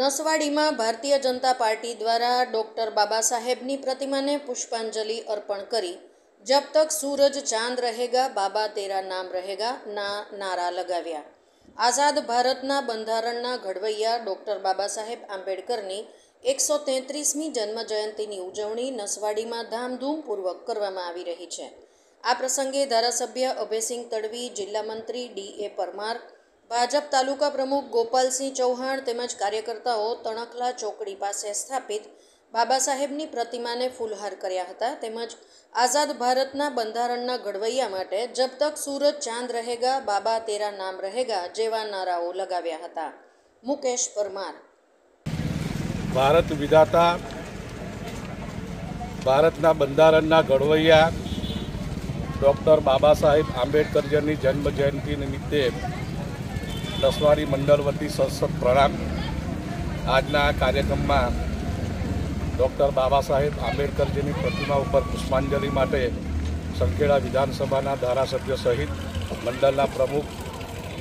નસવાડીમાં Bharatiya Janata party દ્વારા doctor બાબા સાહેબની પ્રતિમાને પુષ્પાંજલિ અર્પણ કરી જબ તક સૂરજ ચાંદ રહેગા બાબા તેરા નામ રહેગા ના નારા લગાવ્યા। આઝાદ ભારતના બંધારણના ઘડવૈયા ડૉક્ટર બાબા સાહેબ આંબેડકરની 133મી જન્મજયંતિની ઉજવણી નસવાડીમાં ધામધૂમપૂર્વક કરવામાં આવી રહી છે। આ પ્રસંગે ધારાસભ્ય અભયસિંહ તડવી, જિલ્લા મંત્રી ડી.એ. પરમાર, ભાજપ તાલુકા પ્રમુખ ગોપાલસિંહ ચૌહાણ તેમજ કાર્યકર્તાઓ તણખલા ચોકડી પાસે સ્થાપિત બાબા સાહેબની પ્રતિમાને ફૂલહાર કર્યા હતા તેમજ આઝાદ ભારતના બંધારણના ઘડવૈયા માટે જબ તક સૂરજ ચાંદ રહેગા બાબા તેરા નામ રહેગા જેવા નારાઓ લગાવ્યા હતા। મુકેશ પરમાર। ભારત વિધાતા ભારતના બંધારણના ઘડવૈયા ડૉક્ટર બાબા સાહેબ આંબેડકરજીની જન્મજયંતિ નિમિત્તે નસવાડી મંડળ વતી સશસ્ત્ર પ્રણામ। આજના કાર્યક્રમમાં ડૉક્ટર બાબા સાહેબ આંબેડકરજીની પ્રતિમા ઉપર પુષ્પાંજલિ માટે સંખેડા વિધાનસભાના ધારાસભ્ય સહિત મંડળના પ્રમુખ,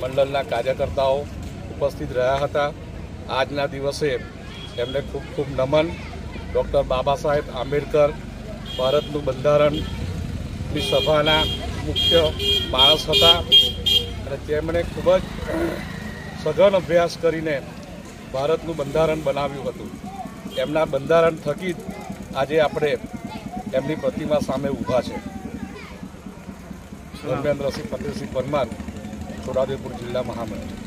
મંડળના કાર્યકર્તાઓ ઉપસ્થિત રહ્યા હતા। આજના દિવસે એમને ખૂબ ખૂબ નમન। ડૉક્ટર બાબા સાહેબ આંબેડકર ભારતનું બંધારણની સભાના મુખ્ય માણસ હતા અને તેમણે ખૂબ જ સઘન અભ્યાસ કરીને ભારતનું બંધારણ બનાવ્યું હતું। એમના બંધારણ થકી જ આજે આપણે એમની પ્રતિમા સામે ઊભા છે। ધર્મેન્દ્રસિંહ ફતેહસિંહ પરમાર, છોટાઉદેપુર જિલ્લા મહામંત્રી।